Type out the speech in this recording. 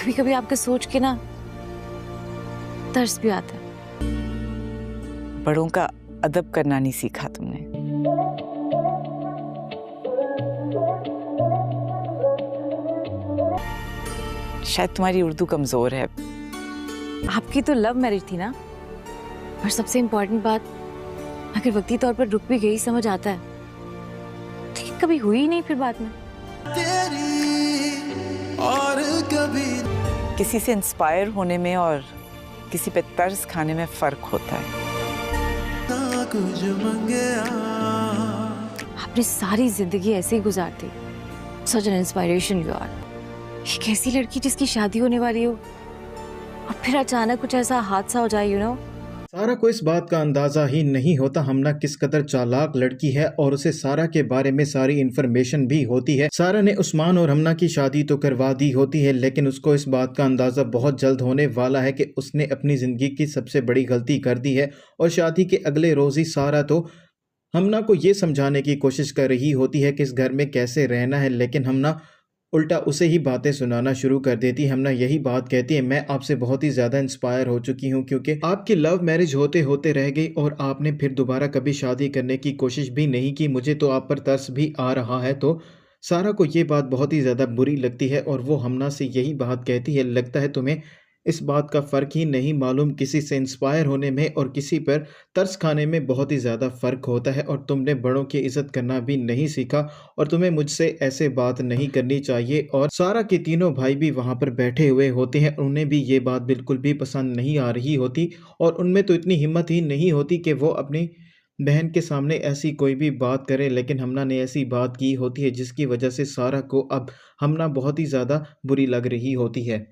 कभी कभी आपका सोच के ना तरस भी आता है। बड़ों का अदब करना नहीं सीखा तुमने। शायद तुम्हारी उर्दू कमजोर है। आपकी तो लव मैरिज थी ना, और सबसे इम्पोर्टेंट बात, अगर वक्ती तौर पर रुक भी गई समझ आता है, लेकिन कभी हुई ही नहीं फिर बाद में। और कभी किसी से इंस्पायर होने में और किसी पे तर्स खाने में फर्क होता है। ना कुछ मंगया। आपने सारी जिंदगी ऐसे ही गुजार दी। Such an inspiration you are. एक ऐसी लड़की जिसकी शादी होने वाली हो और फिर अचानक कुछ ऐसा हादसा हो जाए, सारा को इस बात का अंदाजा ही नहीं होता हमना किस कदर चालाक लड़की है और उसे सारा के बारे में सारी इन्फॉर्मेशन भी होती है। सारा ने उस्मान और हमना की शादी तो करवा दी होती है, लेकिन उसको इस बात का अंदाजा बहुत जल्द होने वाला है कि उसने अपनी जिंदगी की सबसे बड़ी गलती कर दी है। और शादी के अगले रोज ही सारा तो हमना को ये समझाने की कोशिश कर रही होती है कि इस घर में कैसे रहना है, लेकिन हमना उल्टा उसे ही बातें सुनाना शुरू कर देती है। हमना यही बात कहती है, मैं आपसे बहुत ही ज़्यादा इंस्पायर हो चुकी हूँ क्योंकि आपकी लव मैरिज होते होते रह गई और आपने फिर दोबारा कभी शादी करने की कोशिश भी नहीं की। मुझे तो आप पर तरस भी आ रहा है। तो सारा को ये बात बहुत ही ज़्यादा बुरी लगती है और वो हमना से यही बात कहती है, लगता है तुम्हें इस बात का फ़र्क ही नहीं मालूम, किसी से इंस्पायर होने में और किसी पर तरस खाने में बहुत ही ज़्यादा फ़र्क होता है। और तुमने बड़ों की इज़्ज़त करना भी नहीं सीखा और तुम्हें मुझसे ऐसे बात नहीं करनी चाहिए। और सारा के तीनों भाई भी वहाँ पर बैठे हुए होते हैं, उन्हें भी ये बात बिल्कुल भी पसंद नहीं आ रही होती और उनमें तो इतनी हिम्मत ही नहीं होती कि वो अपनी बहन के सामने ऐसी कोई भी बात करे। लेकिन हमना ने ऐसी बात की होती है जिसकी वजह से सारा को अब हमना बहुत ही ज़्यादा बुरी लग रही होती है।